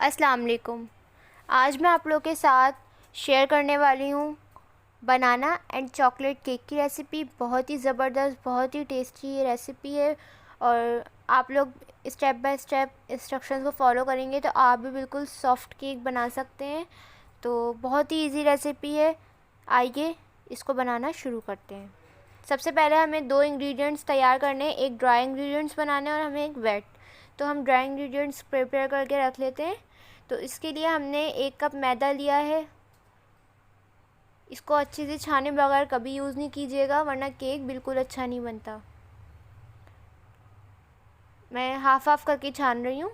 अस्सलाम वालेकुम। आज मैं आप लोग के साथ शेयर करने वाली हूँ बनाना एंड चॉकलेट केक की रेसिपी। बहुत ही ज़बरदस्त, बहुत ही टेस्टी ये रेसिपी है और आप लोग स्टेप बाय स्टेप इंस्ट्रक्शंस को फॉलो करेंगे तो आप भी बिल्कुल सॉफ्ट केक बना सकते हैं। तो बहुत ही इजी रेसिपी है। आइए इसको बनाना शुरू करते हैं। सबसे पहले हमें दो इंग्रेडिएंट्स तैयार करने हैं, एक ड्राई इंग्रेडिएंट्स बनाने हैं और हमें एक वेट। तो हम ड्राई इंग्रेडिएंट्स प्रिपेयर करके रख लेते हैं। तो इसके लिए हमने 1 कप मैदा लिया है। इसको अच्छे से छाने बगैर कभी यूज़ नहीं कीजिएगा वरना केक बिल्कुल अच्छा नहीं बनता। मैं हाफ हाफ करके छान रही हूँ।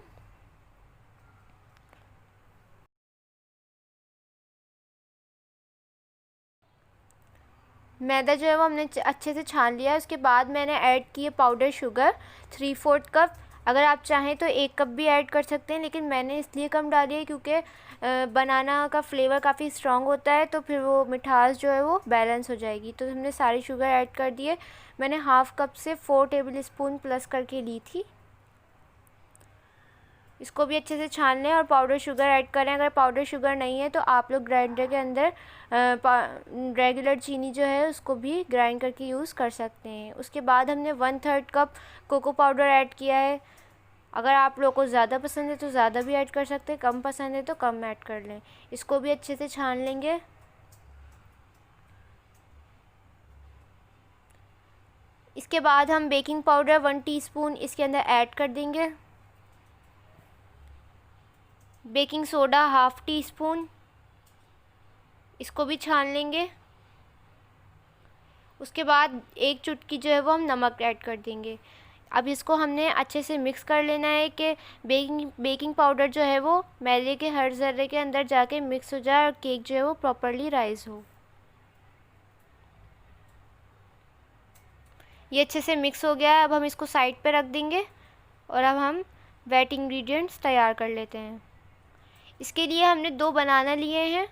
मैदा जो है वो हमने अच्छे से छान लिया है। उसके बाद मैंने ऐड की है पाउडर शुगर 3/4 कप। अगर आप चाहें तो 1 कप भी ऐड कर सकते हैं, लेकिन मैंने इसलिए कम डाली है क्योंकि बनाना का फ्लेवर काफ़ी स्ट्रॉन्ग होता है, तो फिर वो मिठास जो है वो बैलेंस हो जाएगी। तो हमने सारी शुगर ऐड कर दी है। मैंने हाफ़ कप से 4 टेबल स्पून प्लस करके ली थी। इसको भी अच्छे से छान लें और पाउडर शुगर ऐड करें। अगर पाउडर शुगर नहीं है तो आप लोग ग्राइंडर के अंदर रेगुलर चीनी जो है उसको भी ग्राइंड करके यूज़ कर सकते हैं। उसके बाद हमने 1/3 कप कोको पाउडर ऐड किया है। अगर आप लोगों को ज़्यादा पसंद है तो ज़्यादा भी ऐड कर सकते हैं, कम पसंद है तो कम ऐड कर लें। इसको भी अच्छे से छान लेंगे। इसके बाद हम बेकिंग पाउडर 1 टीस्पून इसके अंदर ऐड कर देंगे। बेकिंग सोडा 1/2 टीस्पून, इसको भी छान लेंगे। उसके बाद 1 चुटकी जो है वो हम नमक ऐड कर देंगे। अब इसको हमने अच्छे से मिक्स कर लेना है कि बेकिंग पाउडर जो है वो मैदे के हर ज़र्रे के अंदर जाके मिक्स हो जाए और केक जो है वो प्रॉपरली राइज हो। ये अच्छे से मिक्स हो गया है। अब हम इसको साइड पे रख देंगे और अब हम वेट इंग्रेडिएंट्स तैयार कर लेते हैं। इसके लिए हमने 2 बनाना लिए हैं।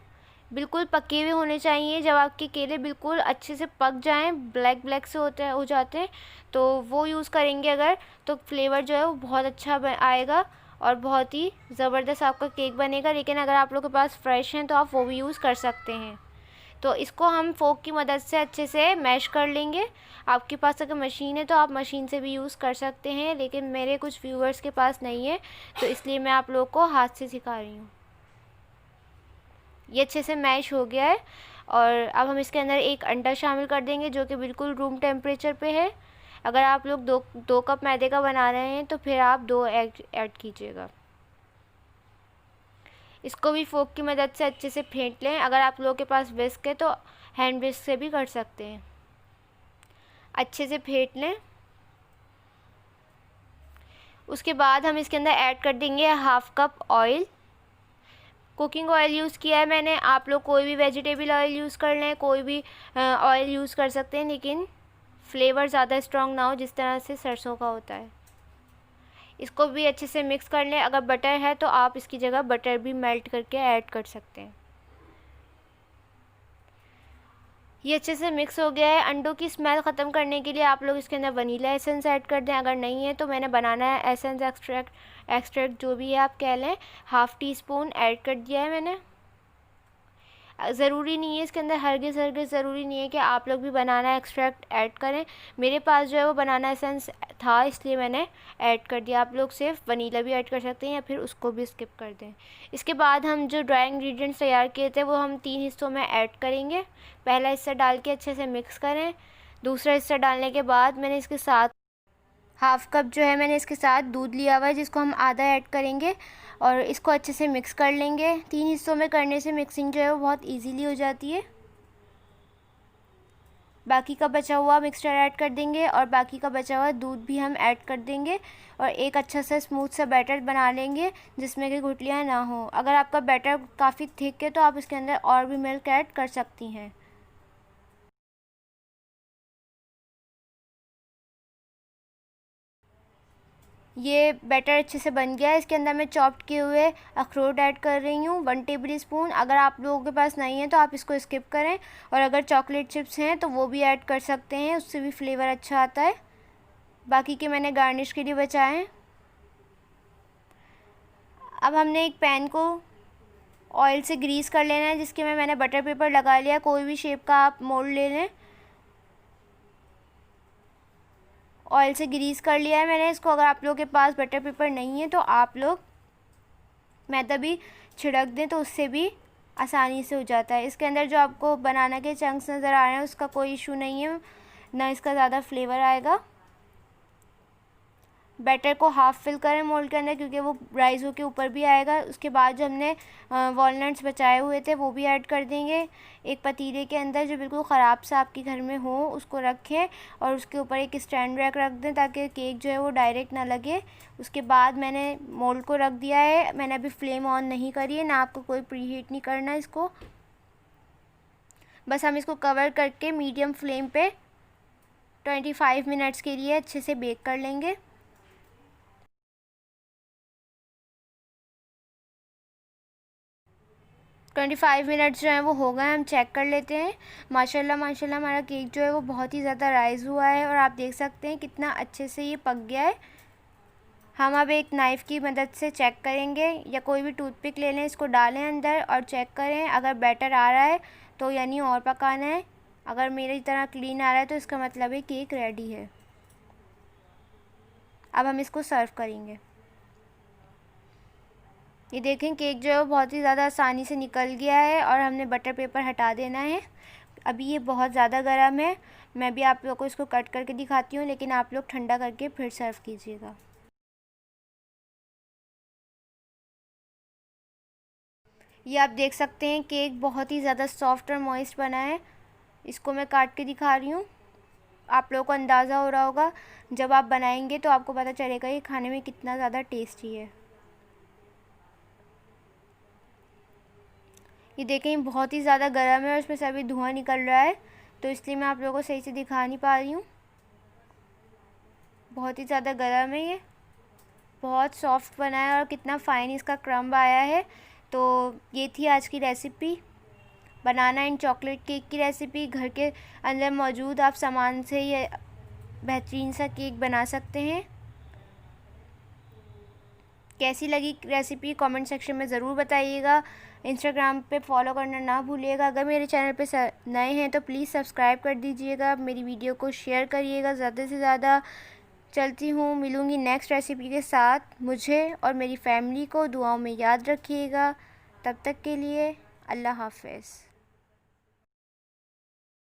बिल्कुल पके हुए होने चाहिए। जब आपके केले बिल्कुल अच्छे से पक जाएं, ब्लैक ब्लैक से हो जाते हैं, तो वो यूज़ करेंगे अगर, तो फ्लेवर जो है वो बहुत अच्छा आएगा और बहुत ही ज़बरदस्त आपका केक बनेगा। लेकिन अगर आप लोग के पास फ्रेश हैं तो आप वो भी यूज़ कर सकते हैं। तो इसको हम फोक की मदद से अच्छे से मैश कर लेंगे। आपके पास अगर मशीन है तो आप मशीन से भी यूज़ कर सकते हैं, लेकिन मेरे कुछ व्यूअर्स के पास नहीं है तो इसलिए मैं आप लोग को हाथ से सिखा रही हूँ। ये अच्छे से मैश हो गया है और अब हम इसके अंदर एक अंडा शामिल कर देंगे जो कि बिल्कुल रूम टेम्परेचर पे है। अगर आप लोग दो कप मैदे का बना रहे हैं तो फिर आप 2 एग ऐड कीजिएगा। इसको भी फोक की मदद से अच्छे से फेंट लें। अगर आप लोगों के पास विस्क है तो हैंड विस्क से भी कर सकते हैं। अच्छे से फेंट लें। उसके बाद हम इसके अंदर ऐड कर देंगे 1/2 cup oil. Cooking oil use किया है मैंने। आप लोग कोई भी वेजिटेबल ऑयल यूज़ कर लें, कोई भी ऑयल यूज़ कर सकते हैं, लेकिन फ्लेवर ज़्यादा स्ट्रॉन्ग ना हो जिस तरह से सरसों का होता है। इसको भी अच्छे से मिक्स कर लें। अगर बटर है तो आप इसकी जगह बटर भी मेल्ट करके ऐड कर सकते हैं। ये अच्छे से मिक्स हो गया है। अंडों की स्मेल ख़त्म करने के लिए आप लोग इसके अंदर वनीला एसेंस ऐड कर दें। अगर नहीं है तो मैंने बनाना है एसेंस एक्सट्रैक्ट जो भी है आप कह लें, 1/2 टीस्पून ऐड कर दिया है मैंने। ज़रूरी नहीं है इसके अंदर हरगिज़ ज़रूरी नहीं है कि आप लोग भी बनाना एक्सट्रैक्ट ऐड करें। मेरे पास जो है वो बनाना एसेंस था इसलिए मैंने ऐड कर दिया। आप लोग सिर्फ वनीला भी ऐड कर सकते हैं या फिर उसको भी स्किप कर दें। इसके बाद हम जो ड्राई इंग्रेडिएंट्स तैयार किए थे वो हम 3 हिस्सों में ऐड करेंगे। पहला हिस्सा डाल के अच्छे से मिक्स करें। दूसरा हिस्सा डालने के बाद मैंने इसके साथ 1/2 कप जो है मैंने इसके साथ दूध लिया हुआ है जिसको हम आधा ऐड करेंगे और इसको अच्छे से मिक्स कर लेंगे। 3 हिस्सों में करने से मिक्सिंग जो है वो बहुत इजीली हो जाती है। बाकी का बचा हुआ मिक्सचर ऐड कर देंगे और बाकी का बचा हुआ दूध भी हम ऐड कर देंगे और एक अच्छा सा स्मूथ सा बैटर बना लेंगे जिसमें कि गुठलियाँ ना हो। अगर आपका बैटर काफ़ी थिक है तो आप इसके अंदर और भी मिल्क ऐड कर सकती हैं। ये बैटर अच्छे से बन गया है। इसके अंदर मैं चॉप्ड किए हुए अखरोट ऐड कर रही हूँ 1 टेबल स्पून। अगर आप लोगों के पास नहीं है तो आप इसको स्किप करें और अगर चॉकलेट चिप्स हैं तो वो भी ऐड कर सकते हैं, उससे भी फ्लेवर अच्छा आता है। बाकी के मैंने गार्निश के लिए बचाए हैं। अब हमने एक पैन को ऑयल से ग्रीस कर लेना है, जिसके में मैंने बटर पेपर लगा लिया। कोई भी शेप का आप मोल्ड ले लें। ऑयल से ग्रीस कर लिया है मैंने इसको। अगर आप लोगों के पास बटर पेपर नहीं है तो आप लोग मैदा भी छिड़क दें, तो उससे भी आसानी से हो जाता है। इसके अंदर जो आपको बनाना के चंक्स नज़र आ रहे हैं उसका कोई इशू नहीं है, ना इसका ज़्यादा फ्लेवर आएगा। बैटर को हाफ़ फिल करें मोल्ड के अंदर, क्योंकि वो राइस के ऊपर भी आएगा। उसके बाद जो हमने वॉलनट्स बचाए हुए थे वो भी ऐड कर देंगे। एक पतीले के अंदर जो बिल्कुल ख़राब सा आपके घर में हो उसको रखें और उसके ऊपर एक स्टैंड रैक रख दें, ताकि केक जो है वो डायरेक्ट ना लगे। उसके बाद मैंने मोल्ड को रख दिया है। मैंने अभी फ्लेम ऑन नहीं करी है, ना आपको कोई प्री हीट नहीं करना इसको। बस हम इसको कवर करके मीडियम फ्लेम पे 25 मिनट्स के लिए अच्छे से बेक कर लेंगे। 25 मिनट्स जो है वो हो गए, हम चेक कर लेते हैं। माशाल्लाह माशाल्लाह हमारा केक जो है वो बहुत ही ज़्यादा राइज़ हुआ है और आप देख सकते हैं कितना अच्छे से ये पक गया है। हम अब एक नाइफ़ की मदद से चेक करेंगे, या कोई भी टूथपिक ले लें, इसको डालें अंदर और चेक करें। अगर बैटर आ रहा है तो यानी और पकाना है। अगर मेरी तरह क्लीन आ रहा है तो इसका मतलब है केक रेडी है। अब हम इसको सर्व करेंगे। ये देखें केक जो है वो बहुत ही ज़्यादा आसानी से निकल गया है और हमने बटर पेपर हटा देना है। अभी ये बहुत ज़्यादा गर्म है। मैं भी आप लोगों को इसको कट करके दिखाती हूँ, लेकिन आप लोग ठंडा करके फिर सर्व कीजिएगा। ये आप देख सकते हैं केक बहुत ही ज़्यादा सॉफ्ट और मॉइस्ट बना है। इसको मैं काट के दिखा रही हूँ। आप लोगों को अंदाज़ा हो रहा होगा, जब आप बनाएंगे तो आपको पता चलेगा ये खाने में कितना ज़्यादा टेस्टी है। ये देखें बहुत ही ज़्यादा गर्म है और इसमें से अभी धुआं निकल रहा है, तो इसलिए मैं आप लोगों को सही से दिखा नहीं पा रही हूँ। बहुत ही ज़्यादा गर्म है ये। बहुत सॉफ्ट बना है और कितना फ़ाइन इसका क्रम्ब आया है। तो ये थी आज की recipe, banana and chocolate cake की रेसिपी। घर के अंदर मौजूद आप सामान से ये बेहतरीन सा केक बना सकते हैं। कैसी लगी रेसिपी कमेंट सेक्शन में ज़रूर बताइएगा। इंस्टाग्राम पे फॉलो करना ना भूलिएगा। अगर मेरे चैनल पे नए हैं तो प्लीज़ सब्सक्राइब कर दीजिएगा। मेरी वीडियो को शेयर करिएगा ज़्यादा से ज़्यादा। चलती हूँ, मिलूँगी नेक्स्ट रेसिपी के साथ। मुझे और मेरी फैमिली को दुआओं में याद रखिएगा। तब तक के लिए अल्लाह हाफ़िज़।